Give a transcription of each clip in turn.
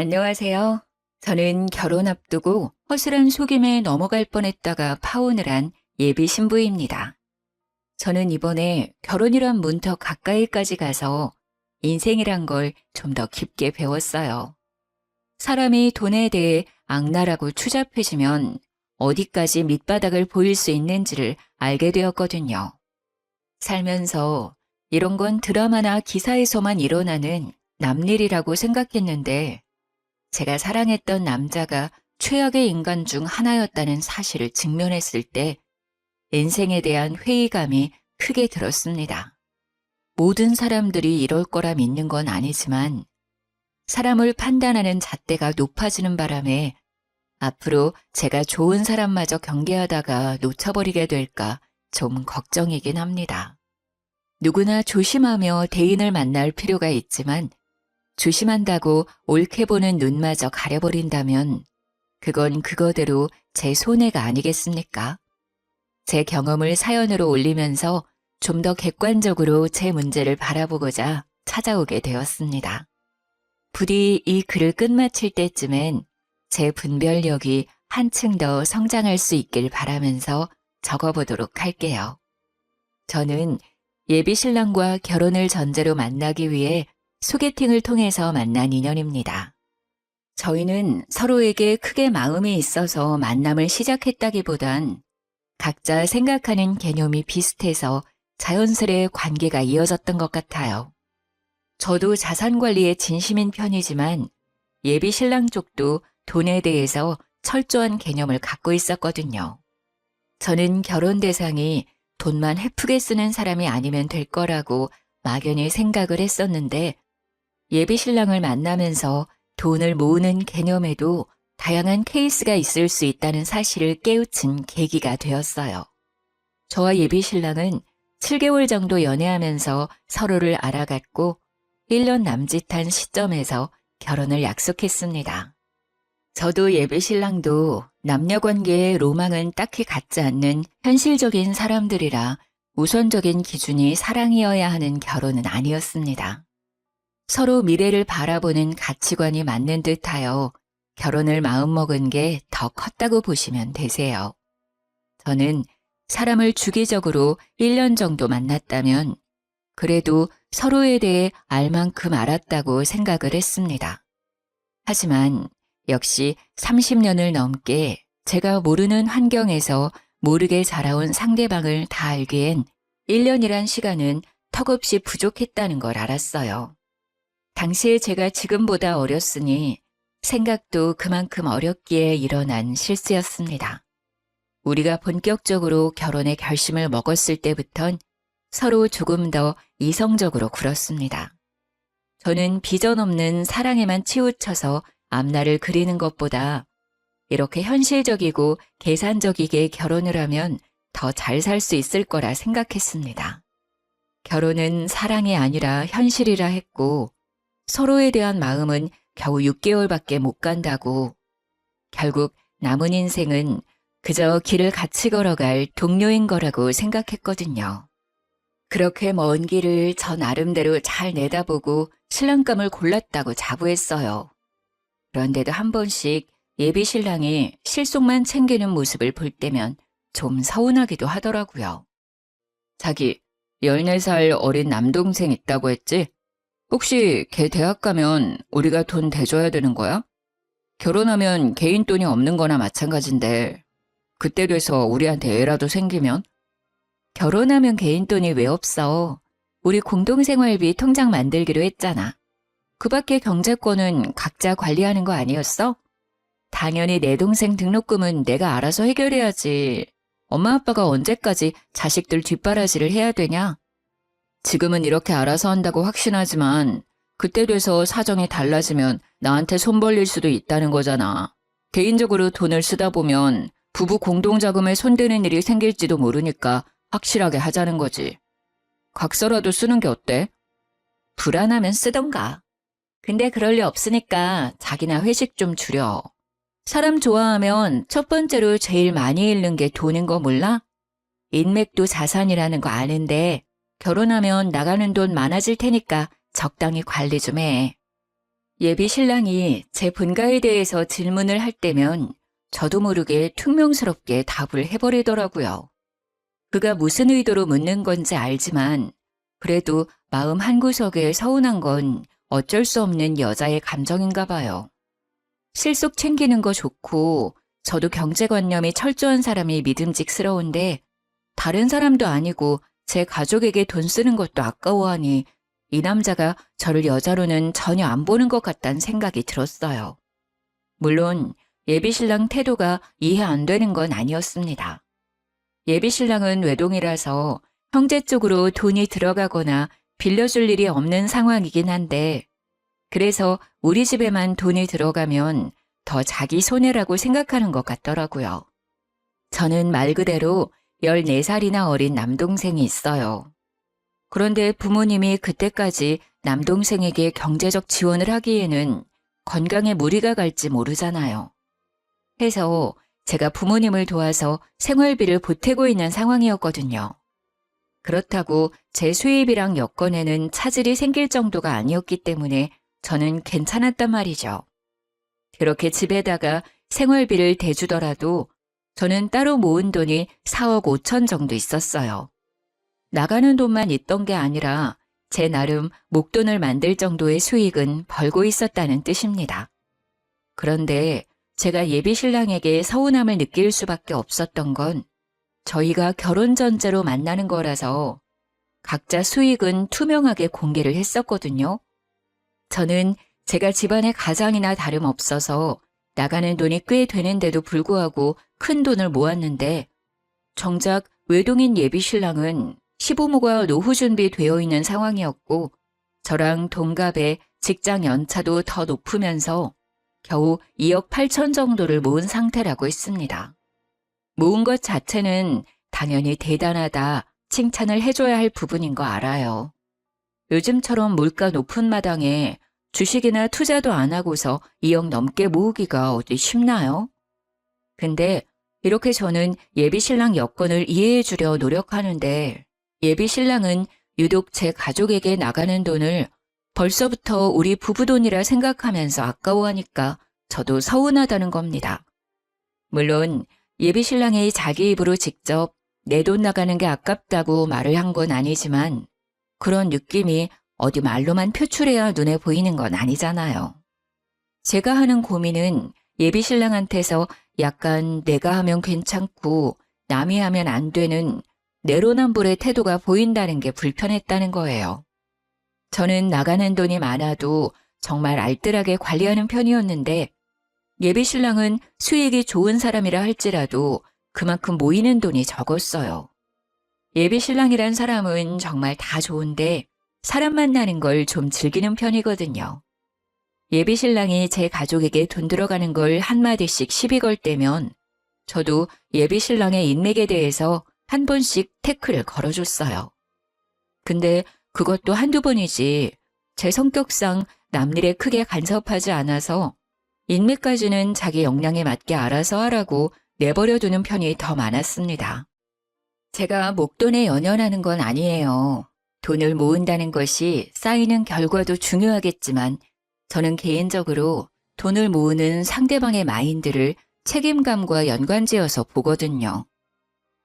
안녕하세요. 저는 결혼 앞두고 허술한 속임에 넘어갈 뻔했다가 파혼을 한 예비 신부입니다. 저는 이번에 결혼이란 문턱 가까이까지 가서 인생이란 걸 좀 더 깊게 배웠어요. 사람이 돈에 대해 악랄하고 추잡해지면 어디까지 밑바닥을 보일 수 있는지를 알게 되었거든요. 살면서 이런 건 드라마나 기사에서만 일어나는 남일이라고 생각했는데 제가 사랑했던 남자가 최악의 인간 중 하나였다는 사실을 직면했을 때 인생에 대한 회의감이 크게 들었습니다. 모든 사람들이 이럴 거라 믿는 건 아니지만 사람을 판단하는 잣대가 높아지는 바람에 앞으로 제가 좋은 사람마저 경계하다가 놓쳐버리게 될까 좀 걱정이긴 합니다. 누구나 조심하며 대인을 만날 필요가 있지만 조심한다고 옳게 보는 눈마저 가려버린다면 그건 그거대로 제 손해가 아니겠습니까? 제 경험을 사연으로 올리면서 좀 더 객관적으로 제 문제를 바라보고자 찾아오게 되었습니다. 부디 이 글을 끝마칠 때쯤엔 제 분별력이 한층 더 성장할 수 있길 바라면서 적어보도록 할게요. 저는 예비 신랑과 결혼을 전제로 만나기 위해 소개팅을 통해서 만난 인연입니다. 저희는 서로에게 크게 마음이 있어서 만남을 시작했다기보단 각자 생각하는 개념이 비슷해서 자연스레 관계가 이어졌던 것 같아요. 저도 자산 관리에 진심인 편이지만 예비 신랑 쪽도 돈에 대해서 철저한 개념을 갖고 있었거든요. 저는 결혼 대상이 돈만 헤프게 쓰는 사람이 아니면 될 거라고 막연히 생각을 했었는데 예비 신랑을 만나면서 돈을 모으는 개념에도 다양한 케이스가 있을 수 있다는 사실을 깨우친 계기가 되었어요. 저와 예비 신랑은 7개월 정도 연애하면서 서로를 알아갔고 1년 남짓한 시점에서 결혼을 약속했습니다. 저도 예비 신랑도 남녀 관계의 로망은 딱히 갖지 않는 현실적인 사람들이라 우선적인 기준이 사랑이어야 하는 결혼은 아니었습니다. 서로 미래를 바라보는 가치관이 맞는 듯하여 결혼을 마음먹은 게 더 컸다고 보시면 되세요. 저는 사람을 주기적으로 1년 정도 만났다면 그래도 서로에 대해 알 만큼 알았다고 생각을 했습니다. 하지만 역시 30년을 넘게 제가 모르는 환경에서 모르게 자라온 상대방을 다 알기엔 1년이란 시간은 턱없이 부족했다는 걸 알았어요. 당시에 제가 지금보다 어렸으니 생각도 그만큼 어렵기에 일어난 실수였습니다. 우리가 본격적으로 결혼의 결심을 먹었을 때부턴 서로 조금 더 이성적으로 굴었습니다. 저는 비전 없는 사랑에만 치우쳐서 앞날을 그리는 것보다 이렇게 현실적이고 계산적이게 결혼을 하면 더 잘 살 수 있을 거라 생각했습니다. 결혼은 사랑이 아니라 현실이라 했고 서로에 대한 마음은 겨우 6개월밖에 못 간다고 결국 남은 인생은 그저 길을 같이 걸어갈 동료인 거라고 생각했거든요. 그렇게 먼 길을 저 나름대로 잘 내다보고 신랑감을 골랐다고 자부했어요. 그런데도 한 번씩 예비 신랑이 실속만 챙기는 모습을 볼 때면 좀 서운하기도 하더라고요. 자기 14살 어린 남동생 있다고 했지? 혹시 걔 대학 가면 우리가 돈 대줘야 되는 거야? 결혼하면 개인 돈이 없는 거나 마찬가지인데 그때 돼서 우리한테 애라도 생기면? 결혼하면 개인 돈이 왜 없어? 우리 공동생활비 통장 만들기로 했잖아. 그 밖에 경제권은 각자 관리하는 거 아니었어? 당연히 내 동생 등록금은 내가 알아서 해결해야지. 엄마 아빠가 언제까지 자식들 뒷바라지를 해야 되냐? 지금은 이렇게 알아서 한다고 확신하지만 그때 돼서 사정이 달라지면 나한테 손 벌릴 수도 있다는 거잖아. 개인적으로 돈을 쓰다 보면 부부 공동자금에 손대는 일이 생길지도 모르니까 확실하게 하자는 거지. 각서라도 쓰는 게 어때? 불안하면 쓰던가. 근데 그럴 리 없으니까 자기나 회식 좀 줄여. 사람 좋아하면 첫 번째로 제일 많이 잃는 게 돈인 거 몰라? 인맥도 자산이라는 거 아는데 결혼하면 나가는 돈 많아질 테니까 적당히 관리 좀 해. 예비 신랑이 제 본가에 대해서 질문을 할 때면 저도 모르게 퉁명스럽게 답을 해버리더라고요. 그가 무슨 의도로 묻는 건지 알지만 그래도 마음 한구석에 서운한 건 어쩔 수 없는 여자의 감정인가 봐요. 실속 챙기는 거 좋고 저도 경제관념이 철저한 사람이 믿음직스러운데 다른 사람도 아니고 제 가족에게 돈 쓰는 것도 아까워하니 이 남자가 저를 여자로는 전혀 안 보는 것 같다는 생각이 들었어요. 물론 예비신랑 태도가 이해 안 되는 건 아니었습니다. 예비신랑은 외동이라서 형제 쪽으로 돈이 들어가거나 빌려줄 일이 없는 상황이긴 한데 그래서 우리 집에만 돈이 들어가면 더 자기 손해라고 생각하는 것 같더라고요. 저는 말 그대로 14살이나 어린 남동생이 있어요. 그런데 부모님이 그때까지 남동생에게 경제적 지원을 하기에는 건강에 무리가 갈지 모르잖아요. 해서 제가 부모님을 도와서 생활비를 보태고 있는 상황이었거든요. 그렇다고 제 수입이랑 여건에는 차질이 생길 정도가 아니었기 때문에 저는 괜찮았단 말이죠. 그렇게 집에다가 생활비를 대주더라도 저는 따로 모은 돈이 4억 5천 정도 있었어요. 나가는 돈만 있던 게 아니라 제 나름 목돈을 만들 정도의 수익은 벌고 있었다는 뜻입니다. 그런데 제가 예비 신랑에게 서운함을 느낄 수밖에 없었던 건 저희가 결혼 전제로 만나는 거라서 각자 수익은 투명하게 공개를 했었거든요. 저는 제가 집안의 가장이나 다름없어서 나가는 돈이 꽤 되는데도 불구하고 큰 돈을 모았는데 정작 외동인 예비 신랑은 시부모가 노후 준비되어 있는 상황이었고 저랑 동갑에 직장 연차도 더 높으면서 겨우 2억 8천 정도를 모은 상태라고 했습니다. 모은 것 자체는 당연히 대단하다, 칭찬을 해줘야 할 부분인 거 알아요. 요즘처럼 물가 높은 마당에 주식이나 투자도 안 하고서 2억 넘게 모으기가 어디 쉽나요? 근데 이렇게 저는 예비 신랑 여건을 이해해 주려 노력하는데 예비 신랑은 유독 제 가족에게 나가는 돈을 벌써부터 우리 부부 돈이라 생각하면서 아까워하니까 저도 서운하다는 겁니다. 물론 예비 신랑이 자기 입으로 직접 내 돈 나가는 게 아깝다고 말을 한 건 아니지만 그런 느낌이 어디 말로만 표출해야 눈에 보이는 건 아니잖아요. 제가 하는 고민은 예비 신랑한테서 약간 내가 하면 괜찮고 남이 하면 안 되는 내로남불의 태도가 보인다는 게 불편했다는 거예요. 저는 나가는 돈이 많아도 정말 알뜰하게 관리하는 편이었는데 예비 신랑은 수익이 좋은 사람이라 할지라도 그만큼 모이는 돈이 적었어요. 예비 신랑이란 사람은 정말 다 좋은데 사람 만나는 걸 좀 즐기는 편이거든요. 예비 신랑이 제 가족에게 돈 들어가는 걸 한마디씩 시비 걸 때면 저도 예비 신랑의 인맥에 대해서 한 번씩 태클을 걸어줬어요. 근데 그것도 한두 번이지 제 성격상 남일에 크게 간섭하지 않아서 인맥까지는 자기 역량에 맞게 알아서 하라고 내버려두는 편이 더 많았습니다. 제가 목돈에 연연하는 건 아니에요. 돈을 모은다는 것이 쌓이는 결과도 중요하겠지만 저는 개인적으로 돈을 모으는 상대방의 마인드를 책임감과 연관지어서 보거든요.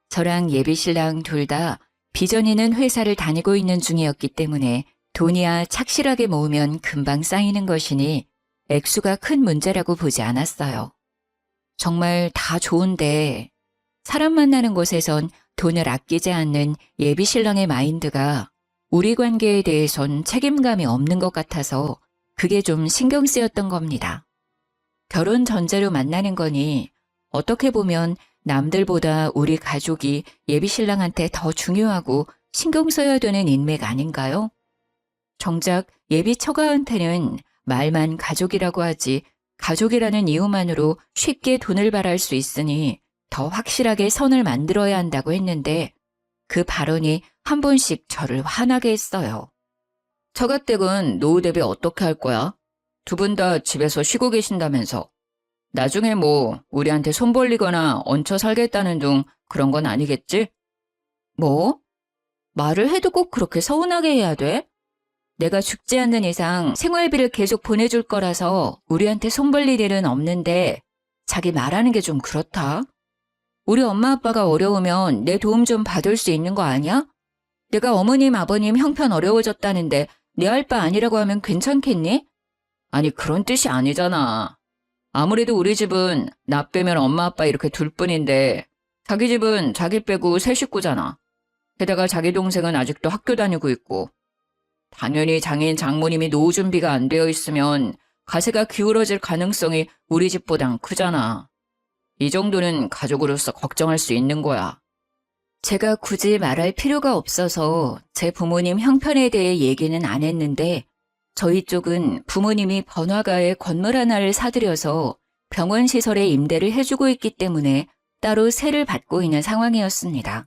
저랑 예비신랑 둘 다 비전 있는 회사를 다니고 있는 중이었기 때문에 돈이야 착실하게 모으면 금방 쌓이는 것이니 액수가 큰 문제라고 보지 않았어요. 정말 다 좋은데 사람 만나는 곳에선 돈을 아끼지 않는 예비신랑의 마인드가 우리 관계에 대해선 책임감이 없는 것 같아서 그게 좀 신경 쓰였던 겁니다. 결혼 전제로 만나는 거니 어떻게 보면 남들보다 우리 가족이 예비신랑한테 더 중요하고 신경 써야 되는 인맥 아닌가요? 정작 예비 처가한테는 말만 가족이라고 하지 가족이라는 이유만으로 쉽게 돈을 발할 수 있으니 더 확실하게 선을 만들어야 한다고 했는데 그 발언이 한 번씩 저를 화나게 했어요. 처가댁은 노후 대비 어떻게 할 거야? 두 분 다 집에서 쉬고 계신다면서. 나중에 뭐 우리한테 손 벌리거나 얹혀 살겠다는 둥 그런 건 아니겠지? 뭐? 말을 해도 꼭 그렇게 서운하게 해야 돼? 내가 죽지 않는 이상 생활비를 계속 보내줄 거라서 우리한테 손 벌릴 일은 없는데 자기 말하는 게 좀 그렇다. 우리 엄마 아빠가 어려우면 내 도움 좀 받을 수 있는 거 아니야? 내가 어머님 아버님 형편 어려워졌다는데 내 할 바 아니라고 하면 괜찮겠니? 아니 그런 뜻이 아니잖아. 아무래도 우리 집은 나 빼면 엄마 아빠 이렇게 둘뿐인데 자기 집은 자기 빼고 세 식구잖아. 게다가 자기 동생은 아직도 학교 다니고 있고 당연히 장인 장모님이 노후 준비가 안 되어 있으면 가세가 기울어질 가능성이 우리 집보단 크잖아. 이 정도는 가족으로서 걱정할 수 있는 거야. 제가 굳이 말할 필요가 없어서 제 부모님 형편에 대해 얘기는 안 했는데 저희 쪽은 부모님이 번화가에 건물 하나를 사들여서 병원 시설에 임대를 해주고 있기 때문에 따로 세를 받고 있는 상황이었습니다.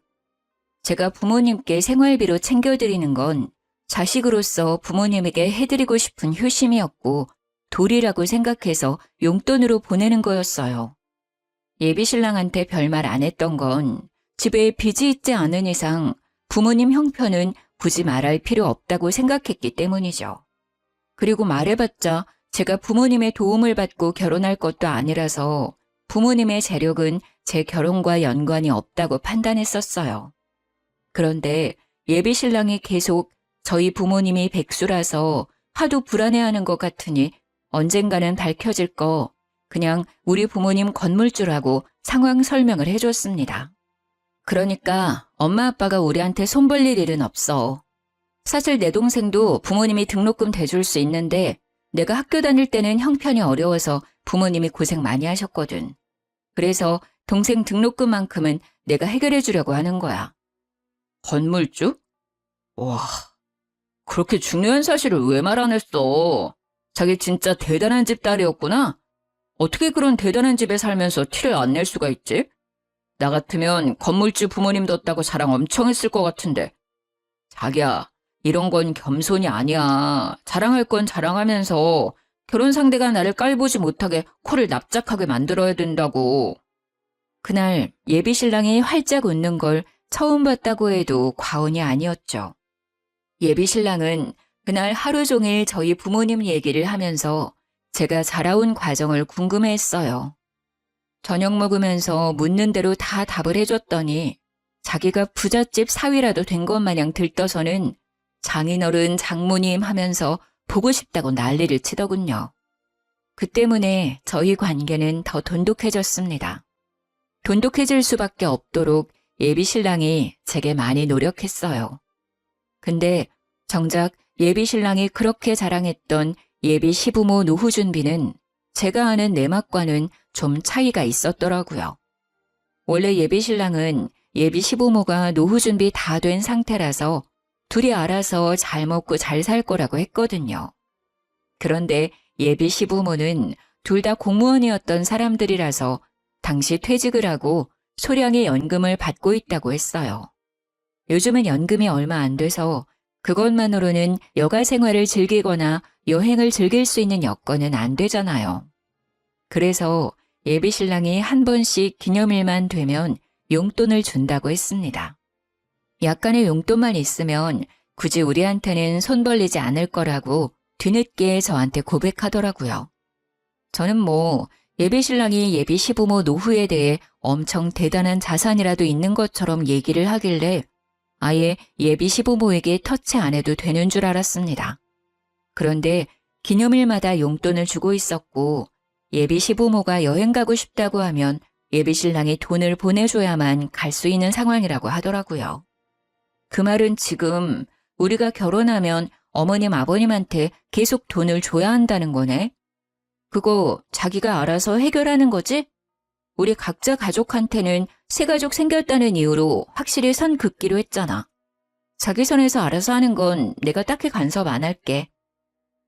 제가 부모님께 생활비로 챙겨드리는 건 자식으로서 부모님에게 해드리고 싶은 효심이었고 도리라고 생각해서 용돈으로 보내는 거였어요. 예비신랑한테 별말 안 했던 건 집에 빚이 있지 않은 이상 부모님 형편은 굳이 말할 필요 없다고 생각했기 때문이죠. 그리고 말해봤자 제가 부모님의 도움을 받고 결혼할 것도 아니라서 부모님의 재력은 제 결혼과 연관이 없다고 판단했었어요. 그런데 예비신랑이 계속 저희 부모님이 백수라서 하도 불안해하는 것 같으니 언젠가는 밝혀질 거 그냥 우리 부모님 건물주라고 상황 설명을 해줬습니다. 그러니까 엄마 아빠가 우리한테 손 벌릴 일은 없어. 사실 내 동생도 부모님이 등록금 대줄 수 있는데 내가 학교 다닐 때는 형편이 어려워서 부모님이 고생 많이 하셨거든. 그래서 동생 등록금만큼은 내가 해결해 주려고 하는 거야. 건물주? 와, 그렇게 중요한 사실을 왜 말 안 했어? 자기 진짜 대단한 집 딸이었구나? 어떻게 그런 대단한 집에 살면서 티를 안 낼 수가 있지? 나 같으면 건물주 부모님 뒀다고 자랑 엄청 했을 것 같은데. 자기야, 이런 건 겸손이 아니야. 자랑할 건 자랑하면서 결혼 상대가 나를 깔보지 못하게 코를 납작하게 만들어야 된다고. 그날 예비신랑이 활짝 웃는 걸 처음 봤다고 해도 과언이 아니었죠. 예비신랑은 그날 하루 종일 저희 부모님 얘기를 하면서 제가 자라온 과정을 궁금해했어요. 저녁 먹으면서 묻는 대로 다 답을 해줬더니 자기가 부잣집 사위라도 된 것 마냥 들떠서는 장인어른 장모님 하면서 보고 싶다고 난리를 치더군요. 그 때문에 저희 관계는 더 돈독해졌습니다. 돈독해질 수밖에 없도록 예비신랑이 제게 많이 노력했어요. 근데 정작 예비신랑이 그렇게 자랑했던 예비 시부모 노후 준비는 제가 아는 내막과는 좀 차이가 있었더라고요. 원래 예비신랑은 예비 시부모가 노후 준비 다 된 상태라서 둘이 알아서 잘 먹고 잘 살 거라고 했거든요. 그런데 예비 시부모는 둘 다 공무원이었던 사람들이라서 당시 퇴직을 하고 소량의 연금을 받고 있다고 했어요. 요즘은 연금이 얼마 안 돼서 그것만으로는 여가 생활을 즐기거나 여행을 즐길 수 있는 여건은 안 되잖아요. 그래서 예비신랑이 한 번씩 기념일만 되면 용돈을 준다고 했습니다. 약간의 용돈만 있으면 굳이 우리한테는 손 벌리지 않을 거라고 뒤늦게 저한테 고백하더라고요. 저는 예비신랑이 예비 시부모 노후에 대해 엄청 대단한 자산이라도 있는 것처럼 얘기를 하길래 아예 예비 시부모에게 터치 안 해도 되는 줄 알았습니다. 그런데 기념일마다 용돈을 주고 있었고 예비 시부모가 여행 가고 싶다고 하면 예비신랑이 돈을 보내줘야만 갈 수 있는 상황이라고 하더라고요. 그 말은 지금 우리가 결혼하면 어머님 아버님한테 계속 돈을 줘야 한다는 거네? 그거 자기가 알아서 해결하는 거지? 우리 각자 가족한테는 새 가족 생겼다는 이유로 확실히 선 긋기로 했잖아. 자기 선에서 알아서 하는 건 내가 딱히 간섭 안 할게.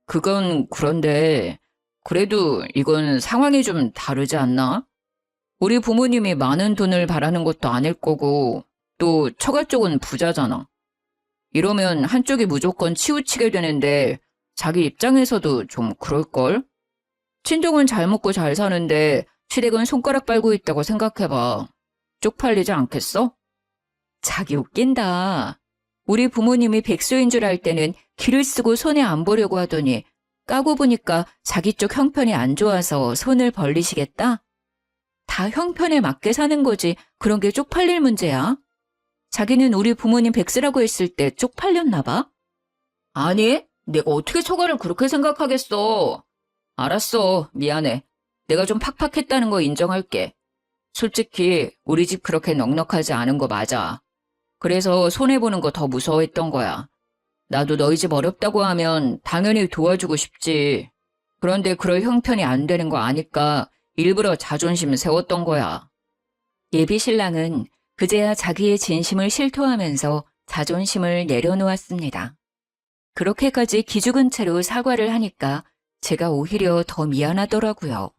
그건 그런데 그래도 이건 상황이 좀 다르지 않나? 우리 부모님이 많은 돈을 바라는 것도 아닐 거고 또 처가 쪽은 부자잖아. 이러면 한쪽이 무조건 치우치게 되는데 자기 입장에서도 좀 그럴걸? 친정은 잘 먹고 잘 사는데 시댁은 손가락 빨고 있다고 생각해봐. 쪽팔리지 않겠어? 자기 웃긴다. 우리 부모님이 백수인 줄 알 때는 기를 쓰고 손에 안 보려고 하더니 까고 보니까 자기 쪽 형편이 안 좋아서 손을 벌리시겠다? 다 형편에 맞게 사는 거지 그런 게 쪽팔릴 문제야? 자기는 우리 부모님 백세라고 했을 때 쪽팔렸나 봐? 아니, 내가 어떻게 처가를 그렇게 생각하겠어. 알았어, 미안해. 내가 좀 팍팍했다는 거 인정할게. 솔직히 우리 집 그렇게 넉넉하지 않은 거 맞아. 그래서 손해보는 거 더 무서워했던 거야. 나도 너희 집 어렵다고 하면 당연히 도와주고 싶지. 그런데 그럴 형편이 안 되는 거 아니까 일부러 자존심 세웠던 거야. 예비 신랑은 그제야 자기의 진심을 실토하면서 자존심을 내려놓았습니다. 그렇게까지 기죽은 채로 사과를 하니까 제가 오히려 더 미안하더라고요.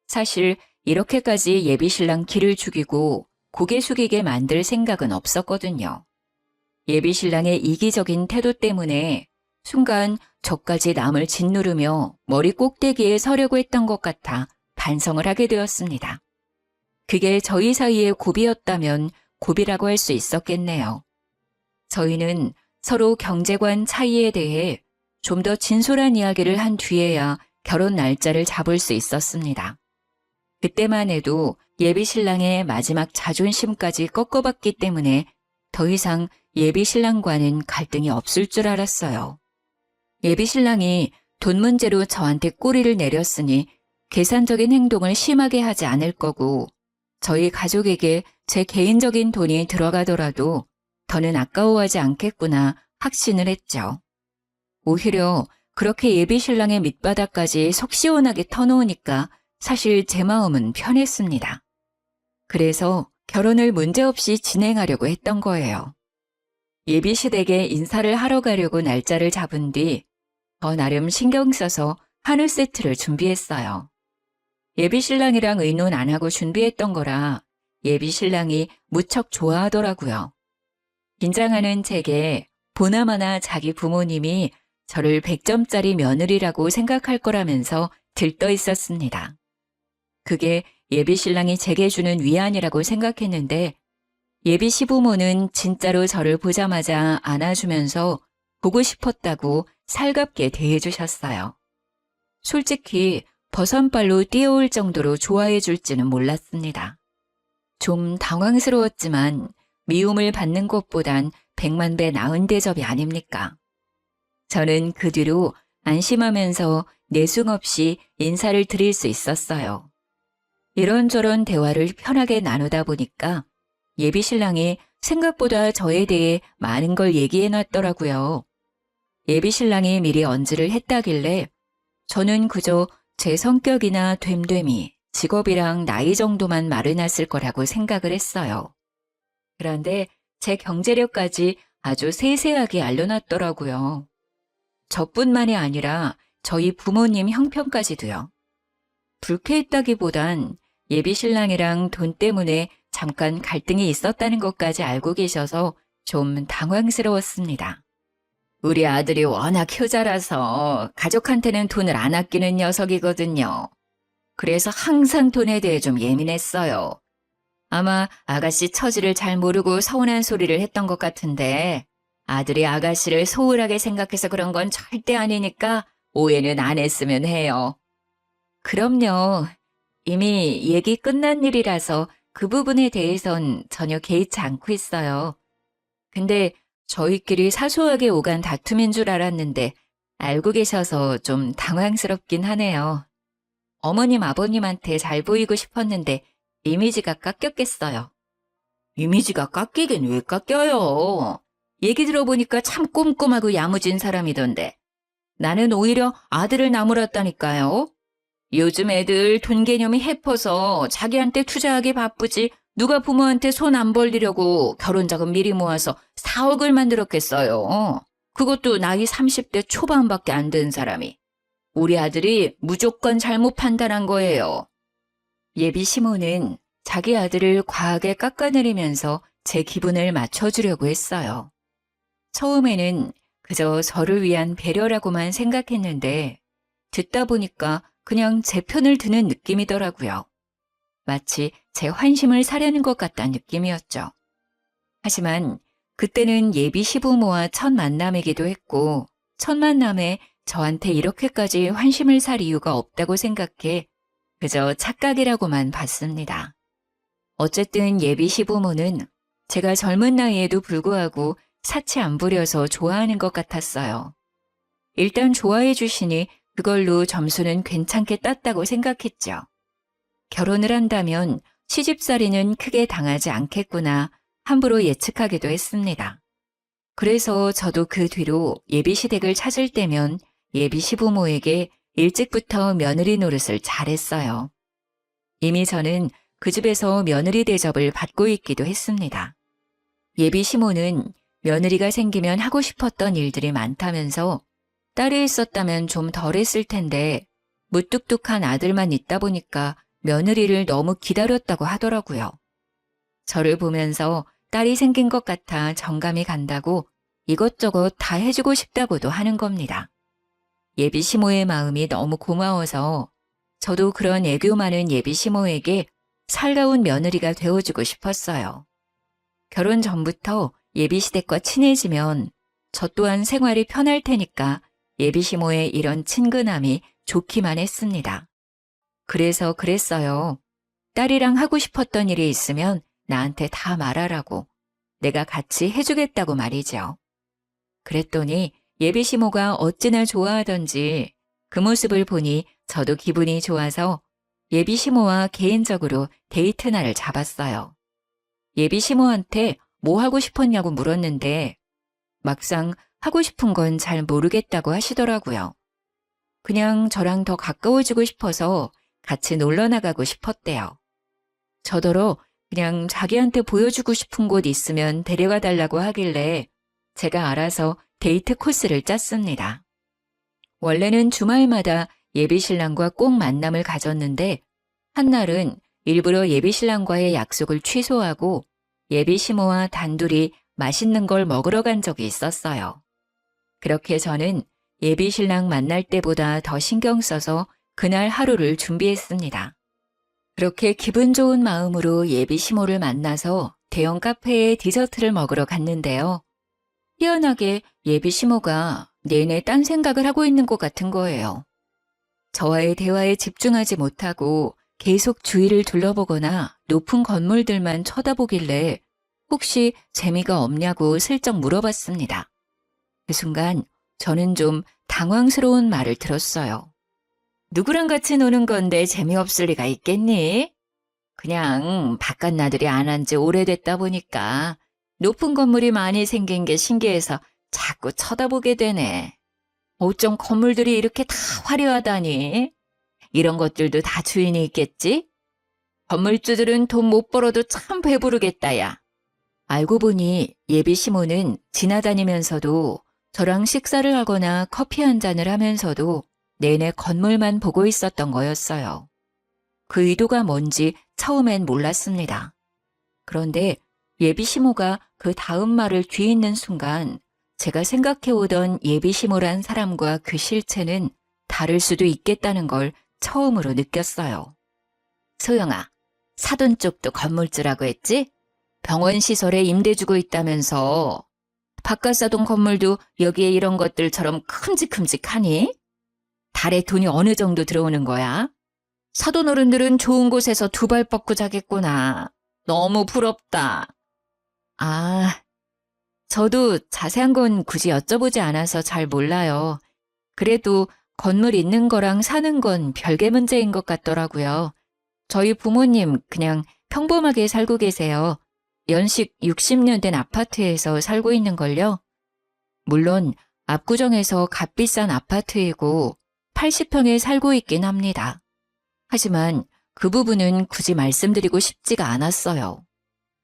사실 이렇게까지 예비 신랑 기를 죽이고 고개 숙이게 만들 생각은 없었거든요. 예비 신랑의 이기적인 태도 때문에 순간 저까지 남을 짓누르며 머리 꼭대기에 서려고 했던 것 같아 반성을 하게 되었습니다. 그게 저희 사이의 고비였다면 고비라고 할 수 있었겠네요. 저희는 서로 경제관 차이에 대해 좀 더 진솔한 이야기를 한 뒤에야 결혼 날짜를 잡을 수 있었습니다. 그때만 해도 예비 신랑의 마지막 자존심까지 꺾어봤기 때문에 더 이상 예비 신랑과는 갈등이 없을 줄 알았어요. 예비 신랑이 돈 문제로 저한테 꼬리를 내렸으니 계산적인 행동을 심하게 하지 않을 거고 저희 가족에게 제 개인적인 돈이 들어가더라도 더는 아까워하지 않겠구나 확신을 했죠. 오히려 그렇게 예비 신랑의 밑바닥까지 속 시원하게 터놓으니까 사실 제 마음은 편했습니다. 그래서 결혼을 문제없이 진행하려고 했던 거예요. 예비 시댁에 인사를 하러 가려고 날짜를 잡은 뒤 저 나름 신경 써서 한우 세트를 준비했어요. 예비 신랑이랑 의논 안 하고 준비했던 거라 예비 신랑이 무척 좋아하더라고요. 긴장하는 제게 보나마나 자기 부모님이 저를 100점짜리 며느리라고 생각할 거라면서 들떠 있었습니다. 그게 예비 신랑이 제게 주는 위안이라고 생각했는데 예비 시부모는 진짜로 저를 보자마자 안아주면서 보고 싶었다고 살갑게 대해주셨어요. 솔직히 버선발로 뛰어올 정도로 좋아해 줄지는 몰랐습니다. 좀 당황스러웠지만 미움을 받는 것보단 100만 배 나은 대접이 아닙니까? 저는 그 뒤로 안심하면서 내숭 없이 인사를 드릴 수 있었어요. 이런저런 대화를 편하게 나누다 보니까 예비 신랑이 생각보다 저에 대해 많은 걸 얘기해 놨더라고요. 예비 신랑이 미리 언질을 했다길래 저는 그저 제 성격이나 됨됨이, 직업이랑 나이 정도만 말해놨을 거라고 생각을 했어요. 그런데 제 경제력까지 아주 세세하게 알려놨더라고요. 저뿐만이 아니라 저희 부모님 형편까지도요. 불쾌했다기보단 예비 신랑이랑 돈 때문에 잠깐 갈등이 있었다는 것까지 알고 계셔서 좀 당황스러웠습니다. 우리 아들이 워낙 효자라서 가족한테는 돈을 안 아끼는 녀석이거든요. 그래서 항상 돈에 대해 좀 예민했어요. 아마 아가씨 처지를 잘 모르고 서운한 소리를 했던 것 같은데 아들이 아가씨를 소홀하게 생각해서 그런 건 절대 아니니까 오해는 안 했으면 해요. 그럼요. 이미 얘기 끝난 일이라서 그 부분에 대해선 전혀 개의치 않고 있어요. 근데 저희끼리 사소하게 오간 다툼인 줄 알았는데 알고 계셔서 좀 당황스럽긴 하네요. 어머님, 아버님한테 잘 보이고 싶었는데 이미지가 깎였겠어요. 이미지가 깎이긴 왜 깎여요? 얘기 들어보니까 참 꼼꼼하고 야무진 사람이던데. 나는 오히려 아들을 나무랐다니까요. 요즘 애들 돈 개념이 해퍼서 자기한테 투자하기 바쁘지 누가 부모한테 손 안 벌리려고 결혼자금 미리 모아서 4억을 만들었겠어요. 그것도 나이 30대 초반밖에 안 된 사람이. 우리 아들이 무조건 잘못 판단한 거예요. 예비 시모는 자기 아들을 과하게 깎아내리면서 제 기분을 맞춰주려고 했어요. 처음에는 그저 저를 위한 배려라고만 생각했는데 듣다 보니까 그냥 제 편을 드는 느낌이더라고요. 마치 제 환심을 사려는 것 같다는 느낌이었죠. 하지만 그때는 예비 시부모와 첫 만남이기도 했고 첫 만남에 저한테 이렇게까지 환심을 살 이유가 없다고 생각해 그저 착각이라고만 봤습니다. 어쨌든 예비 시부모는 제가 젊은 나이에도 불구하고 사치 안 부려서 좋아하는 것 같았어요. 일단 좋아해 주시니 그걸로 점수는 괜찮게 땄다고 생각했죠. 결혼을 한다면 시집살이는 크게 당하지 않겠구나 함부로 예측하기도 했습니다. 그래서 저도 그 뒤로 예비시댁을 찾을 때면 예비 시부모에게 일찍부터 며느리 노릇을 잘했어요. 이미 저는 그 집에서 며느리 대접을 받고 있기도 했습니다. 예비 시모는 며느리가 생기면 하고 싶었던 일들이 많다면서 딸이 있었다면 좀 덜 했을 텐데 무뚝뚝한 아들만 있다 보니까 며느리를 너무 기다렸다고 하더라고요. 저를 보면서 딸이 생긴 것 같아 정감이 간다고 이것저것 다 해주고 싶다고도 하는 겁니다. 예비 시모의 마음이 너무 고마워서 저도 그런 애교 많은 예비 시모에게 살가운 며느리가 되어주고 싶었어요. 결혼 전부터 예비 시댁과 친해지면 저 또한 생활이 편할 테니까 예비 시모의 이런 친근함이 좋기만 했습니다. 그래서 그랬어요. 딸이랑 하고 싶었던 일이 있으면 나한테 다 말하라고 내가 같이 해주겠다고 말이죠. 그랬더니 예비 시모가 어찌나 좋아하던지 그 모습을 보니 저도 기분이 좋아서 예비 시모와 개인적으로 데이트 날을 잡았어요. 예비 시모한테 뭐 하고 싶었냐고 물었는데 막상 하고 싶은 건 잘 모르겠다고 하시더라고요. 그냥 저랑 더 가까워지고 싶어서 같이 놀러 나가고 싶었대요. 저더러 그냥 자기한테 보여주고 싶은 곳 있으면 데려가 달라고 하길래 제가 알아서 데이트 코스를 짰습니다. 원래는 주말마다 예비 신랑과 꼭 만남을 가졌는데 한날은 일부러 예비 신랑과의 약속을 취소하고 예비 시모와 단둘이 맛있는 걸 먹으러 간 적이 있었어요. 그렇게 저는 예비 신랑 만날 때보다 더 신경 써서 그날 하루를 준비했습니다. 그렇게 기분 좋은 마음으로 예비 시모를 만나서 대형 카페에 디저트를 먹으러 갔는데요. 희한하게 예비 시모가 내내 딴 생각을 하고 있는 것 같은 거예요. 저와의 대화에 집중하지 못하고 계속 주위를 둘러보거나 높은 건물들만 쳐다보길래 혹시 재미가 없냐고 슬쩍 물어봤습니다. 그 순간 저는 좀 당황스러운 말을 들었어요. 누구랑 같이 노는 건데 재미없을 리가 있겠니? 그냥 바깥 나들이 안 한 지 오래됐다 보니까 높은 건물이 많이 생긴 게 신기해서 자꾸 쳐다보게 되네. 어쩜 건물들이 이렇게 다 화려하다니? 이런 것들도 다 주인이 있겠지? 건물주들은 돈 못 벌어도 참 배부르겠다, 야. 알고 보니 예비 시모는 지나다니면서도 저랑 식사를 하거나 커피 한 잔을 하면서도 내내 건물만 보고 있었던 거였어요. 그 의도가 뭔지 처음엔 몰랐습니다. 그런데 예비 시모가 그 다음 말을 뒤잇는 순간 제가 생각해오던 예비 시모란 사람과 그 실체는 다를 수도 있겠다는 걸 처음으로 느꼈어요. 소영아, 사돈 쪽도 건물주라고 했지? 병원 시설에 임대 주고 있다면서 바깥 사돈 건물도 여기에 이런 것들처럼 큼직큼직하니? 달에 돈이 어느 정도 들어오는 거야? 사돈 어른들은 좋은 곳에서 두 발 뻗고 자겠구나. 너무 부럽다. 아, 저도 자세한 건 굳이 여쭤보지 않아서 잘 몰라요. 그래도 건물 있는 거랑 사는 건 별개 문제인 것 같더라고요. 저희 부모님 그냥 평범하게 살고 계세요. 연식 60년 된 아파트에서 살고 있는걸요. 물론 압구정에서 값비싼 아파트이고 80평에 살고 있긴 합니다. 하지만 그 부분은 굳이 말씀드리고 싶지가 않았어요.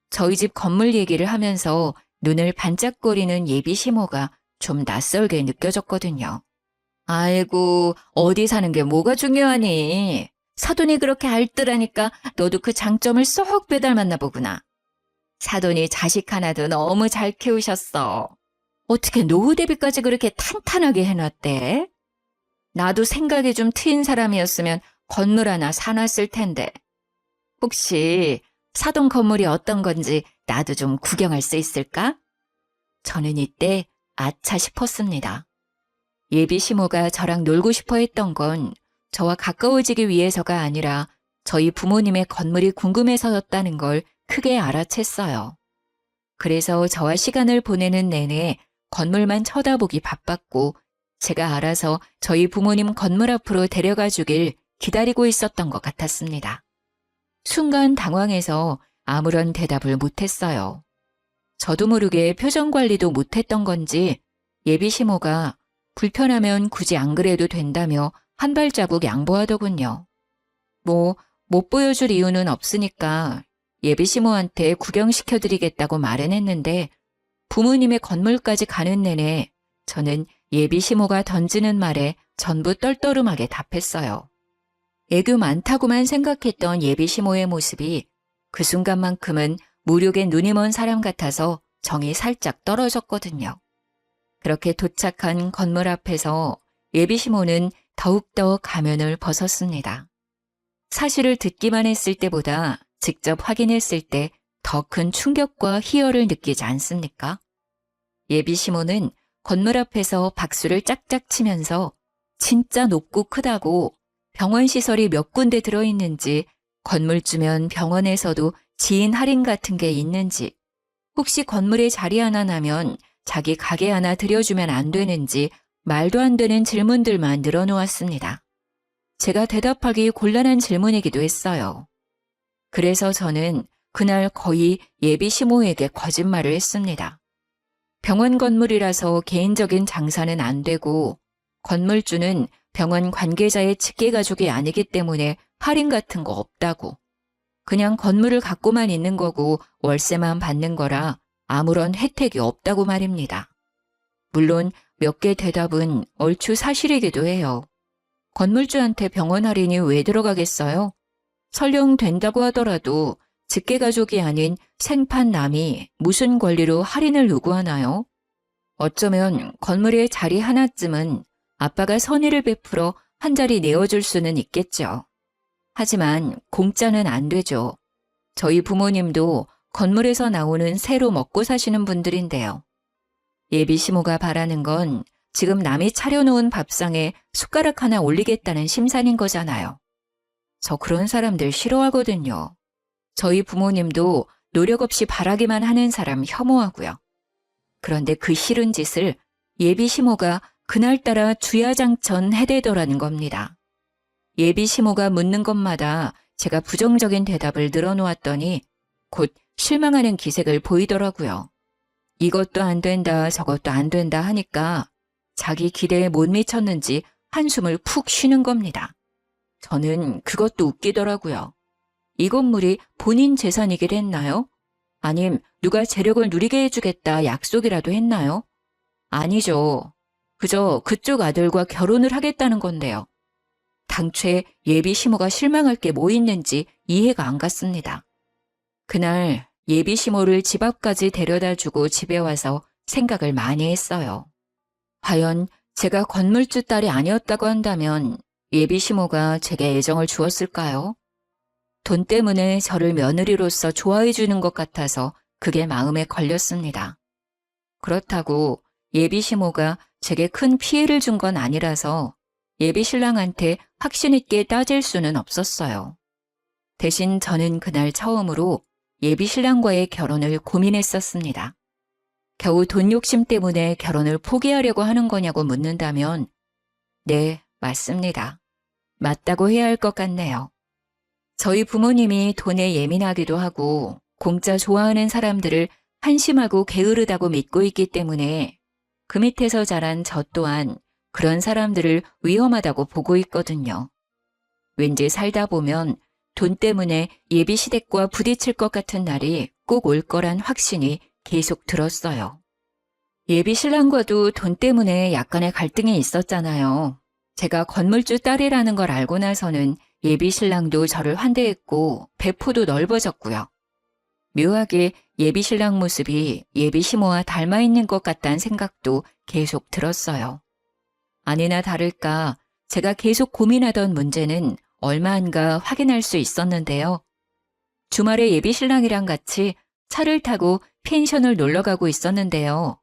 저희 집 건물 얘기를 하면서 눈을 반짝거리는 예비 시모가 좀 낯설게 느껴졌거든요. 아이고, 어디 사는 게 뭐가 중요하니? 사돈이 그렇게 알뜰하니까 너도 그 장점을 쏙 빼닮았나 보구나. 사돈이 자식 하나도 너무 잘 키우셨어. 어떻게 노후 대비까지 그렇게 탄탄하게 해놨대? 나도 생각이 좀 트인 사람이었으면 건물 하나 사놨을 텐데. 혹시 사돈 건물이 어떤 건지 나도 좀 구경할 수 있을까? 저는 이때 아차 싶었습니다. 예비 시모가 저랑 놀고 싶어 했던 건 저와 가까워지기 위해서가 아니라 저희 부모님의 건물이 궁금해서였다는 걸 크게 알아챘어요. 그래서 저와 시간을 보내는 내내 건물만 쳐다보기 바빴고 제가 알아서 저희 부모님 건물 앞으로 데려가 주길 기다리고 있었던 것 같았습니다. 순간 당황해서 아무런 대답을 못했어요. 저도 모르게 표정 관리도 못했던 건지 예비 시모가 불편하면 굳이 안 그래도 된다며 한 발자국 양보하더군요. 못 보여줄 이유는 없으니까 예비 시모한테 구경시켜드리겠다고 말은 했는데 부모님의 건물까지 가는 내내 저는 예비 시모가 던지는 말에 전부 떨떠름하게 답했어요. 애교 많다고만 생각했던 예비 시모의 모습이 그 순간만큼은 무력에 눈이 먼 사람 같아서 정이 살짝 떨어졌거든요. 그렇게 도착한 건물 앞에서 예비 시모는 더욱더 가면을 벗었습니다. 사실을 듣기만 했을 때보다 직접 확인했을 때 더 큰 충격과 희열을 느끼지 않습니까? 예비 시모는 건물 앞에서 박수를 짝짝 치면서 진짜 높고 크다고 병원 시설이 몇 군데 들어있는지 건물 주변 병원에서도 지인 할인 같은 게 있는지 혹시 건물에 자리 하나 나면 자기 가게 하나 들여주면 안 되는지 말도 안 되는 질문들만 늘어놓았습니다. 제가 대답하기 곤란한 질문이기도 했어요. 그래서 저는 그날 거의 예비 시모에게 거짓말을 했습니다. 병원 건물이라서 개인적인 장사는 안 되고 건물주는 병원 관계자의 직계가족이 아니기 때문에 할인 같은 거 없다고. 그냥 건물을 갖고만 있는 거고 월세만 받는 거라 아무런 혜택이 없다고 말입니다. 물론 몇 개 대답은 얼추 사실이기도 해요. 건물주한테 병원 할인이 왜 들어가겠어요? 설령 된다고 하더라도 직계가족이 아닌 생판 남이 무슨 권리로 할인을 요구하나요? 어쩌면 건물에 자리 하나쯤은 아빠가 선의를 베풀어 한 자리 내어줄 수는 있겠죠. 하지만 공짜는 안 되죠. 저희 부모님도 건물에서 나오는 새로 먹고 사시는 분들인데요. 예비 시모가 바라는 건 지금 남이 차려놓은 밥상에 숟가락 하나 올리겠다는 심산인 거잖아요. 저 그런 사람들 싫어하거든요. 저희 부모님도 노력 없이 바라기만 하는 사람 혐오하고요. 그런데 그 싫은 짓을 예비 시모가 그날따라 주야장천 해대더라는 겁니다. 예비 시모가 묻는 것마다 제가 부정적인 대답을 늘어놓았더니 곧 실망하는 기색을 보이더라고요. 이것도 안 된다 저것도 안 된다 하니까 자기 기대에 못 미쳤는지 한숨을 푹 쉬는 겁니다. 저는 그것도 웃기더라고요. 이 건물이 본인 재산이길 했나요? 아님 누가 재력을 누리게 해주겠다 약속이라도 했나요? 아니죠. 그저 그쪽 아들과 결혼을 하겠다는 건데요. 당최 예비 시모가 실망할 게 뭐 있는지 이해가 안 갔습니다. 그날 예비 시모를 집 앞까지 데려다주고 집에 와서 생각을 많이 했어요. 과연 제가 건물주 딸이 아니었다고 한다면 예비 시모가 제게 애정을 주었을까요? 돈 때문에 저를 며느리로서 좋아해 주는 것 같아서 그게 마음에 걸렸습니다. 그렇다고 예비 시모가 제게 큰 피해를 준 건 아니라서 예비 신랑한테 확신 있게 따질 수는 없었어요. 대신 저는 그날 처음으로 예비 신랑과의 결혼을 고민했었습니다. 겨우 돈 욕심 때문에 결혼을 포기하려고 하는 거냐고 묻는다면 네, 맞습니다. 맞다고 해야 할 것 같네요. 저희 부모님이 돈에 예민하기도 하고 공짜 좋아하는 사람들을 한심하고 게으르다고 믿고 있기 때문에 그 밑에서 자란 저 또한 그런 사람들을 위험하다고 보고 있거든요. 왠지 살다 보면 돈 때문에 예비 시댁과 부딪힐 것 같은 날이 꼭 올 거란 확신이 계속 들었어요. 예비 신랑과도 돈 때문에 약간의 갈등이 있었잖아요. 제가 건물주 딸이라는 걸 알고 나서는 예비 신랑도 저를 환대했고 배포도 넓어졌고요. 묘하게 예비 신랑 모습이 예비 시모와 닮아 있는 것 같다는 생각도 계속 들었어요. 아니나 다를까 제가 계속 고민하던 문제는 얼마 안가 확인할 수 있었는데요. 주말에 예비 신랑이랑 같이 차를 타고 펜션을 놀러 가고 있었는데요.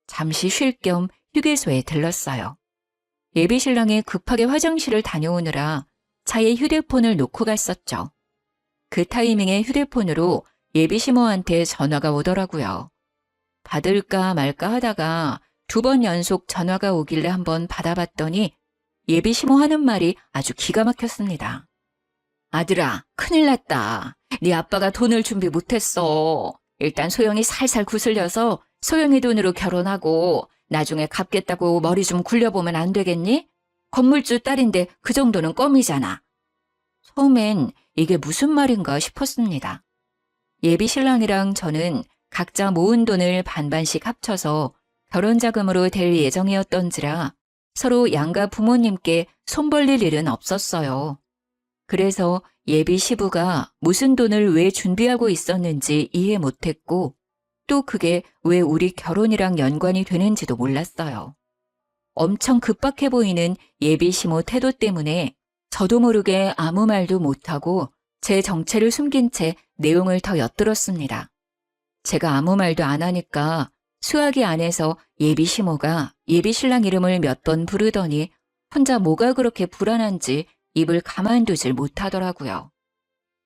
잠시 쉴 겸 휴게소에 들렀어요. 예비 신랑이 급하게 화장실을 다녀오느라 차에 휴대폰을 놓고 갔었죠. 그 타이밍에 휴대폰으로 예비 시모한테 전화가 오더라고요. 받을까 말까 하다가 2번 연속 전화가 오길래 한번 받아봤더니 예비 시모 하는 말이 아주 기가 막혔습니다. 아들아, 큰일 났다. 네 아빠가 돈을 준비 못했어. 일단 소영이 살살 구슬려서 소영이 돈으로 결혼하고 나중에 갚겠다고 머리 좀 굴려보면 안 되겠니? 건물주 딸인데 그 정도는 껌이잖아. 처음엔 이게 무슨 말인가 싶었습니다. 예비 신랑이랑 저는 각자 모은 돈을 반반씩 합쳐서 결혼 자금으로 될 예정이었던지라 서로 양가 부모님께 손 벌릴 일은 없었어요. 그래서 예비 시부가 무슨 돈을 왜 준비하고 있었는지 이해 못했고 또 그게 왜 우리 결혼이랑 연관이 되는지도 몰랐어요. 엄청 급박해 보이는 예비 시모 태도 때문에 저도 모르게 아무 말도 못하고 제 정체를 숨긴 채 내용을 더 엿들었습니다. 제가 아무 말도 안 하니까 수화기 안에서 예비 시모가 예비 신랑 이름을 몇 번 부르더니 혼자 뭐가 그렇게 불안한지 입을 가만두질 못하더라고요.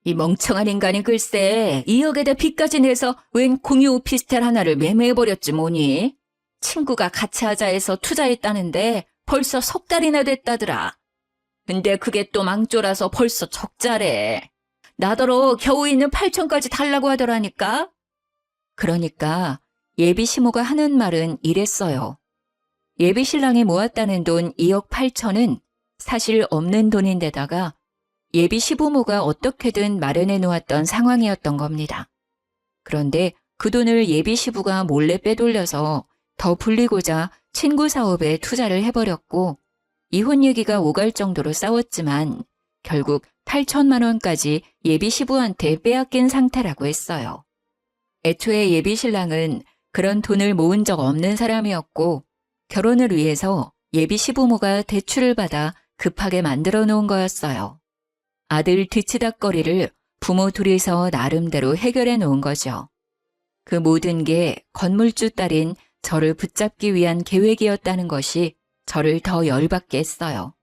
이 멍청한 인간이 글쎄 2억에다 빚까지 내서 웬 공유 오피스텔 하나를 매매해버렸지 뭐니. 친구가 같이 하자 해서 투자했다는데 벌써 석 달이나 됐다더라. 근데 그게 또 망조라서 벌써 적자래. 나더러 겨우 있는 8천까지 달라고 하더라니까. 그러니까 예비 시모가 하는 말은 이랬어요. 예비 신랑이 모았다는 돈 2억 8천은 사실 없는 돈인데다가 예비 시부모가 어떻게든 마련해 놓았던 상황이었던 겁니다. 그런데 그 돈을 예비 시부가 몰래 빼돌려서 더 불리고자 친구 사업에 투자를 해버렸고 이혼 얘기가 오갈 정도로 싸웠지만 결국 8천만 원까지 예비 시부한테 빼앗긴 상태라고 했어요. 애초에 예비 신랑은 그런 돈을 모은 적 없는 사람이었고 결혼을 위해서 예비 시부모가 대출을 받아 급하게 만들어 놓은 거였어요. 아들 뒤치다꺼리를 부모 둘이서 나름대로 해결해 놓은 거죠. 그 모든 게 건물주 딸인 저를 붙잡기 위한 계획이었다는 것이 저를 더 열받게 했어요.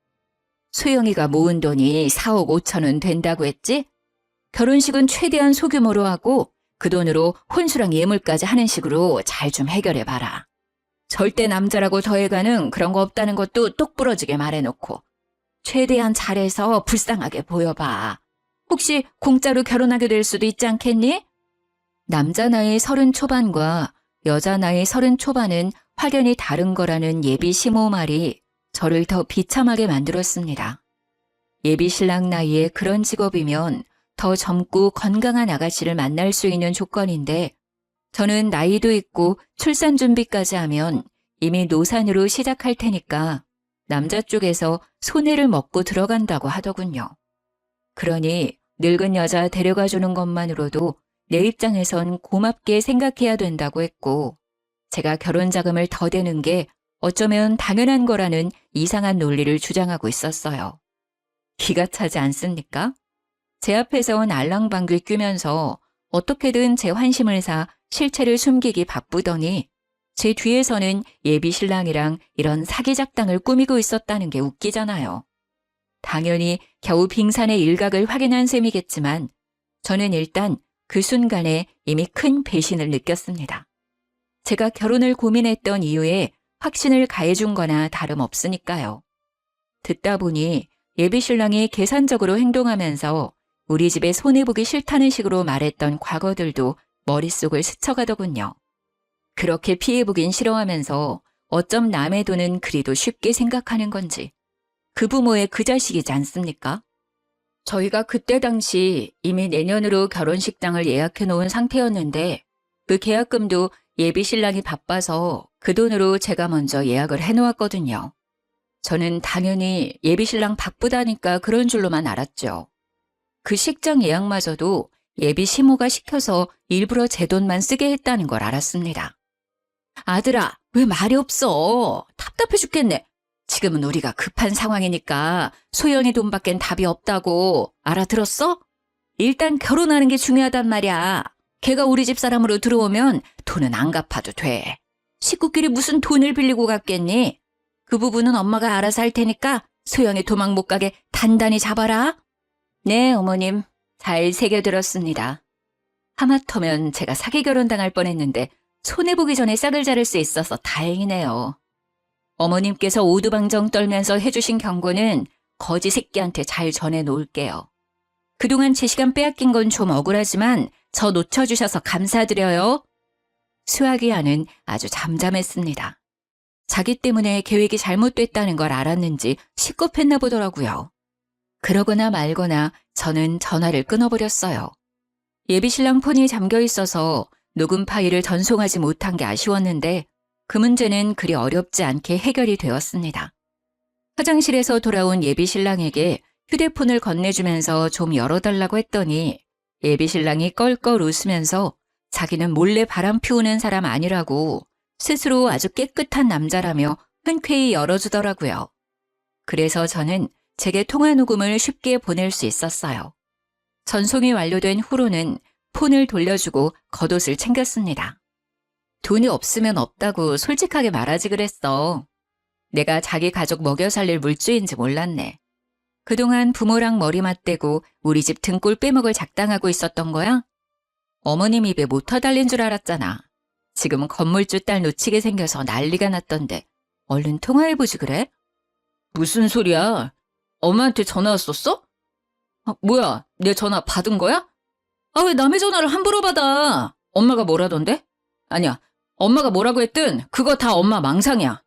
소영이가 모은 돈이 4억 5천은 된다고 했지? 결혼식은 최대한 소규모로 하고 그 돈으로 혼수랑 예물까지 하는 식으로 잘 좀 해결해봐라. 절대 남자라고 더해가는 그런 거 없다는 것도 똑부러지게 말해놓고 최대한 잘해서 불쌍하게 보여봐. 혹시 공짜로 결혼하게 될 수도 있지 않겠니? 남자 나이 30 초반과 여자 나이 30 초반은 확연히 다른 거라는 예비 시모 말이 저를 더 비참하게 만들었습니다. 예비 신랑 나이에 그런 직업이면 더 젊고 건강한 아가씨를 만날 수 있는 조건인데 저는 나이도 있고 출산 준비까지 하면 이미 노산으로 시작할 테니까 남자 쪽에서 손해를 먹고 들어간다고 하더군요. 그러니 늙은 여자 데려가 주는 것만으로도 내 입장에선 고맙게 생각해야 된다고 했고 제가 결혼 자금을 더 대는 게 어쩌면 당연한 거라는 이상한 논리를 주장하고 있었어요. 기가 차지 않습니까? 제 앞에선 알랑방귀 뀌면서 어떻게든 제 환심을 사 실체를 숨기기 바쁘더니 제 뒤에서는 예비 신랑이랑 이런 사기 작당을 꾸미고 있었다는 게 웃기잖아요. 당연히 겨우 빙산의 일각을 확인한 셈이겠지만 저는 일단 그 순간에 이미 큰 배신을 느꼈습니다. 제가 결혼을 고민했던 이유에 확신을 가해준 거나 다름없으니까요. 듣다 보니 예비 신랑이 계산적으로 행동하면서 우리 집에 손해보기 싫다는 식으로 말했던 과거들도 머릿속을 스쳐가더군요. 그렇게 피해보긴 싫어하면서 어쩜 남의 돈은 그리도 쉽게 생각하는 건지. 그 부모의 그 자식이지 않습니까? 저희가 그때 당시 이미 내년으로 결혼식장을 예약해 놓은 상태였는데 그 계약금도 예비 신랑이 바빠서 그 돈으로 제가 먼저 예약을 해 놓았거든요. 저는 당연히 예비 신랑 바쁘다니까 그런 줄로만 알았죠. 그 식장 예약마저도 예비 시모가 시켜서 일부러 제 돈만 쓰게 했다는 걸 알았습니다. 아들아, 왜 말이 없어? 답답해 죽겠네. 지금은 우리가 급한 상황이니까 소영이 돈밖엔 답이 없다고 알아들었어? 일단 결혼하는 게 중요하단 말이야. 걔가 우리 집 사람으로 들어오면 돈은 안 갚아도 돼. 식구끼리 무슨 돈을 빌리고 갔겠니? 그 부분은 엄마가 알아서 할 테니까 소영이 도망 못 가게 단단히 잡아라. 네, 어머님. 잘 새겨들었습니다. 하마터면 제가 사기 결혼 당할 뻔했는데 손해보기 전에 싹을 자를 수 있어서 다행이네요. 어머님께서 오두방정 떨면서 해주신 경고는 거지 새끼한테 잘 전해놓을게요. 그동안 제 시간 빼앗긴 건 좀 억울하지만 저 놓쳐주셔서 감사드려요. 수학이 아는 아주 잠잠했습니다. 자기 때문에 계획이 잘못됐다는 걸 알았는지 식겁했나 보더라고요. 그러거나 말거나 저는 전화를 끊어버렸어요. 예비신랑 폰이 잠겨 있어서 녹음 파일을 전송하지 못한 게 아쉬웠는데 그 문제는 그리 어렵지 않게 해결이 되었습니다. 화장실에서 돌아온 예비신랑에게 휴대폰을 건네주면서 좀 열어달라고 했더니 예비신랑이 껄껄 웃으면서 자기는 몰래 바람 피우는 사람 아니라고 스스로 아주 깨끗한 남자라며 흔쾌히 열어주더라고요. 그래서 저는 제게 통화 녹음을 쉽게 보낼 수 있었어요. 전송이 완료된 후로는 폰을 돌려주고 겉옷을 챙겼습니다. 돈이 없으면 없다고 솔직하게 말하지 그랬어. 내가 자기 가족 먹여 살릴 물주인지 몰랐네. 그동안 부모랑 머리 맞대고 우리 집 등골 빼먹을 작당하고 있었던 거야? 어머님 입에 모터 달린 줄 알았잖아. 지금 건물주 딸 놓치게 생겨서 난리가 났던데 얼른 통화해보지 그래? 무슨 소리야? 엄마한테 전화 왔었어? 뭐야, 내 전화 받은 거야? 왜 남의 전화를 함부로 받아? 엄마가 뭐라던데? 아니야, 엄마가 뭐라고 했든 그거 다 엄마 망상이야.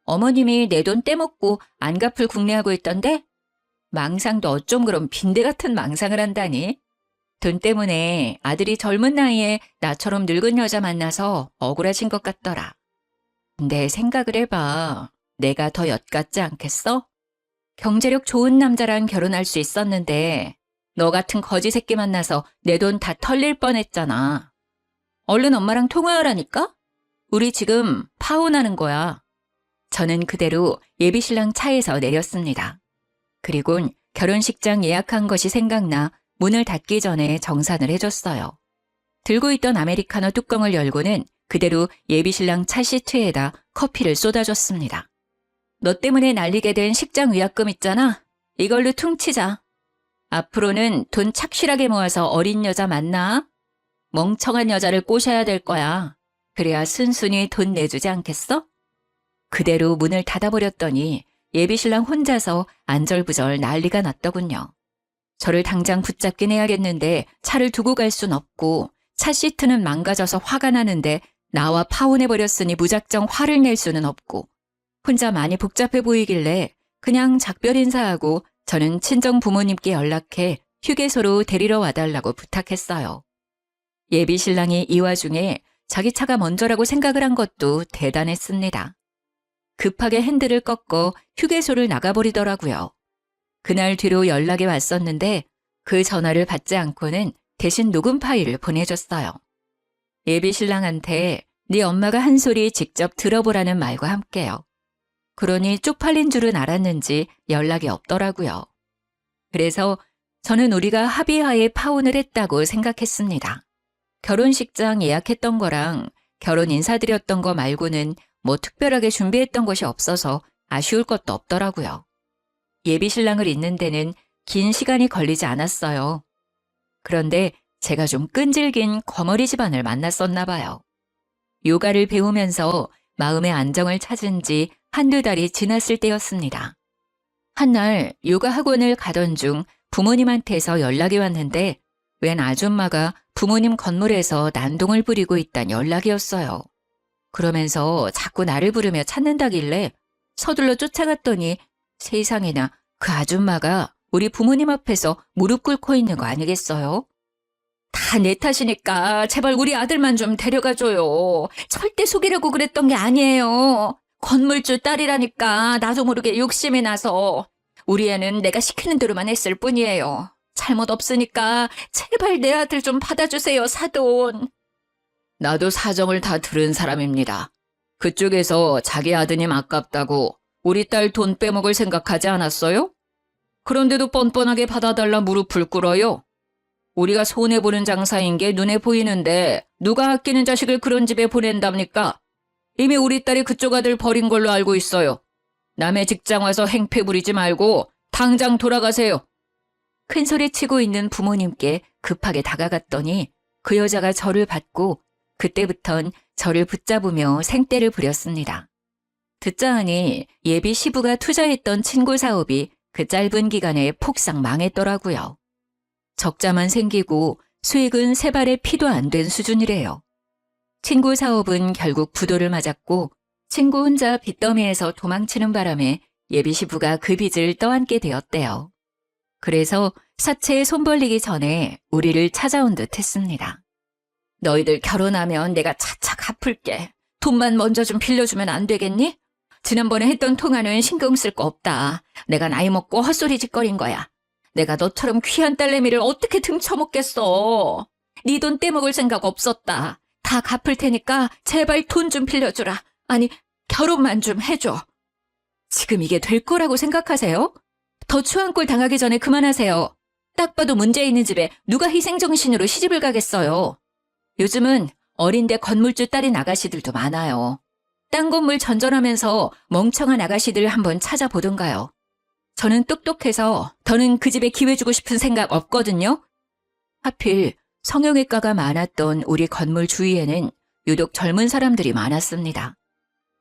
어머님이 내 돈 떼먹고 안 갚을 궁리하고 있던데? 망상도 어쩜 그런 빈대 같은 망상을 한다니? 돈 때문에 아들이 젊은 나이에 나처럼 늙은 여자 만나서 억울하신 것 같더라. 근데 생각을 해봐. 내가 더 엿같지 않겠어? 경제력 좋은 남자랑 결혼할 수 있었는데 너 같은 거지 새끼 만나서 내 돈 다 털릴 뻔했잖아. 얼른 엄마랑 통화하라니까? 우리 지금 파혼하는 거야. 저는 그대로 예비신랑 차에서 내렸습니다. 그리곤 결혼식장 예약한 것이 생각나 문을 닫기 전에 정산을 해줬어요. 들고 있던 아메리카노 뚜껑을 열고는 그대로 예비신랑 차 시트에다 커피를 쏟아줬습니다. 너 때문에 날리게 된 식장 위약금 있잖아. 이걸로 퉁치자. 앞으로는 돈 착실하게 모아서 어린 여자 만나. 멍청한 여자를 꼬셔야 될 거야. 그래야 순순히 돈 내주지 않겠어? 그대로 문을 닫아버렸더니 예비신랑 혼자서 안절부절 난리가 났더군요. 저를 당장 붙잡긴 해야겠는데 차를 두고 갈 순 없고 차 시트는 망가져서 화가 나는데 나와 파혼해버렸으니 무작정 화를 낼 수는 없고 혼자 많이 복잡해 보이길래 그냥 작별 인사하고 저는 친정 부모님께 연락해 휴게소로 데리러 와달라고 부탁했어요. 예비신랑이 이 와중에 자기 차가 먼저라고 생각을 한 것도 대단했습니다. 급하게 핸들을 꺾어 휴게소를 나가버리더라고요. 그날 뒤로 연락이 왔었는데 그 전화를 받지 않고는 대신 녹음 파일을 보내줬어요. 예비신랑한테 네 엄마가 한 소리 직접 들어보라는 말과 함께요. 그러니 쪽팔린 줄은 알았는지 연락이 없더라고요. 그래서 저는 우리가 합의하에 파혼을 했다고 생각했습니다. 결혼식장 예약했던 거랑 결혼 인사드렸던 거 말고는 뭐 특별하게 준비했던 것이 없어서 아쉬울 것도 없더라고요. 예비신랑을 잇는 데는 긴 시간이 걸리지 않았어요. 그런데 제가 좀 끈질긴 거머리 집안을 만났었나 봐요. 요가를 배우면서 마음의 안정을 찾은 지 한두 달이 지났을 때였습니다. 한날 요가 학원을 가던 중 부모님한테서 연락이 왔는데 웬 아줌마가 부모님 건물에서 난동을 부리고 있다는 연락이었어요. 그러면서 자꾸 나를 부르며 찾는다길래 서둘러 쫓아갔더니 세상에나 그 아줌마가 우리 부모님 앞에서 무릎 꿇고 있는 거 아니겠어요? 다 내 탓이니까 제발 우리 아들만 좀 데려가줘요. 절대 속이려고 그랬던 게 아니에요. 건물주 딸이라니까 나도 모르게 욕심이 나서. 우리 애는 내가 시키는 대로만 했을 뿐이에요. 잘못 없으니까 제발 내 아들 좀 받아주세요, 사돈. 나도 사정을 다 들은 사람입니다. 그쪽에서 자기 아드님 아깝다고 우리 딸 돈 빼먹을 생각하지 않았어요? 그런데도 뻔뻔하게 받아달라 무릎을 꿇어요. 우리가 손해보는 장사인 게 눈에 보이는데 누가 아끼는 자식을 그런 집에 보낸답니까? 이미 우리 딸이 그쪽 아들 버린 걸로 알고 있어요. 남의 직장 와서 행패 부리지 말고 당장 돌아가세요. 큰 소리 치고 있는 부모님께 급하게 다가갔더니 그 여자가 저를 받고 그때부턴 저를 붙잡으며 생떼를 부렸습니다. 듣자 하니 예비 시부가 투자했던 친구 사업이 그 짧은 기간에 폭삭 망했더라고요. 적자만 생기고 수익은 세 발의 피도 안 된 수준이래요. 친구 사업은 결국 부도를 맞았고 친구 혼자 빚더미에서 도망치는 바람에 예비 시부가 그 빚을 떠안게 되었대요. 그래서 사채에 손 벌리기 전에 우리를 찾아온 듯 했습니다. 너희들 결혼하면 내가 차차 갚을게. 돈만 먼저 좀 빌려주면 안 되겠니? 지난번에 했던 통화는 신경 쓸 거 없다. 내가 나이 먹고 헛소리 짓거린 거야. 내가 너처럼 귀한 딸내미를 어떻게 등쳐먹겠어. 네 돈 떼먹을 생각 없었다. 다 갚을 테니까 제발 돈 좀 빌려주라. 아니, 결혼만 좀 해줘. 지금 이게 될 거라고 생각하세요? 더 추한 꼴 당하기 전에 그만하세요. 딱 봐도 문제 있는 집에 누가 희생정신으로 시집을 가겠어요. 요즘은 어린데 건물주 딸인 아가씨들도 많아요. 딴 건물 전전하면서 멍청한 아가씨들 한번 찾아보던가요. 저는 똑똑해서 더는 그 집에 기회 주고 싶은 생각 없거든요. 하필 성형외과가 많았던 우리 건물 주위에는 유독 젊은 사람들이 많았습니다.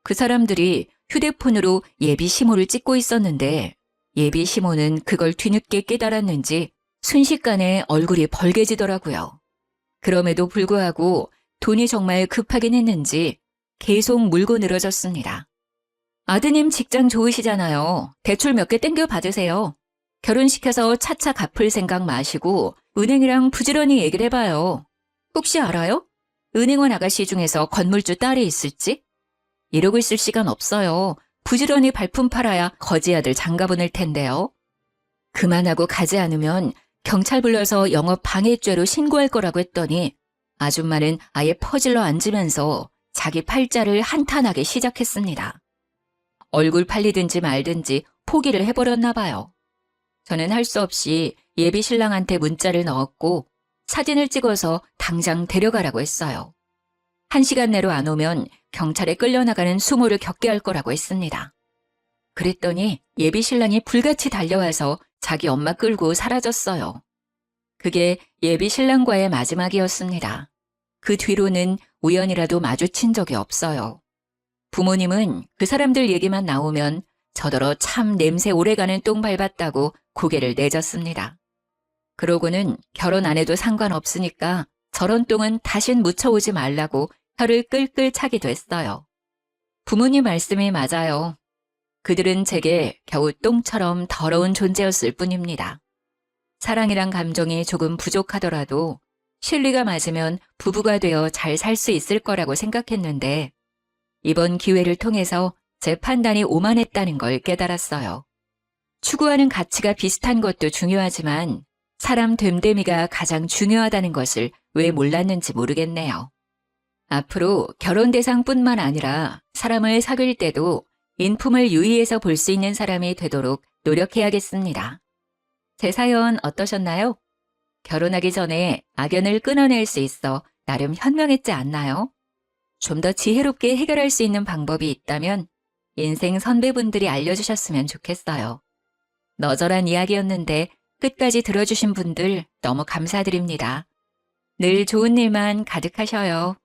그 사람들이 휴대폰으로 예비 시모를 찍고 있었는데 예비 시모는 그걸 뒤늦게 깨달았는지 순식간에 얼굴이 벌개지더라고요. 그럼에도 불구하고 돈이 정말 급하긴 했는지 계속 물고 늘어졌습니다. 아드님 직장 좋으시잖아요. 대출 몇 개 땡겨 받으세요. 결혼시켜서 차차 갚을 생각 마시고 은행이랑 부지런히 얘기를 해봐요. 혹시 알아요? 은행원 아가씨 중에서 건물주 딸이 있을지? 이러고 있을 시간 없어요. 부지런히 발품 팔아야 거지 아들 장가 보낼 텐데요. 그만하고 가지 않으면 경찰 불러서 영업 방해죄로 신고할 거라고 했더니 아줌마는 아예 퍼질러 앉으면서 자기 팔자를 한탄하기 시작했습니다. 얼굴 팔리든지 말든지 포기를 해버렸나 봐요. 저는 할 수 없이 예비 신랑한테 문자를 넣었고 사진을 찍어서 당장 데려가라고 했어요. 1시간 내로 안 오면 경찰에 끌려나가는 수모를 겪게 할 거라고 했습니다. 그랬더니 예비 신랑이 불같이 달려와서 자기 엄마 끌고 사라졌어요. 그게 예비 신랑과의 마지막이었습니다. 그 뒤로는 우연이라도 마주친 적이 없어요. 부모님은 그 사람들 얘기만 나오면 저더러 참 냄새 오래가는 똥 밟았다고 고개를 내젓습니다. 그러고는 결혼 안 해도 상관없으니까 저런 똥은 다신 묻혀오지 말라고 혀를 끌끌 차기도 했어요. 부모님 말씀이 맞아요. 그들은 제게 겨우 똥처럼 더러운 존재였을 뿐입니다. 사랑이란 감정이 조금 부족하더라도 실리가 맞으면 부부가 되어 잘 살 수 있을 거라고 생각했는데 이번 기회를 통해서 제 판단이 오만했다는 걸 깨달았어요. 추구하는 가치가 비슷한 것도 중요하지만 사람 됨됨이가 가장 중요하다는 것을 왜 몰랐는지 모르겠네요. 앞으로 결혼 대상뿐만 아니라 사람을 사귈 때도 인품을 유의해서 볼 수 있는 사람이 되도록 노력해야겠습니다. 제 사연 어떠셨나요? 결혼하기 전에 악연을 끊어낼 수 있어 나름 현명했지 않나요? 좀 더 지혜롭게 해결할 수 있는 방법이 있다면 인생 선배분들이 알려주셨으면 좋겠어요. 너절한 이야기였는데 끝까지 들어주신 분들 너무 감사드립니다. 늘 좋은 일만 가득하셔요.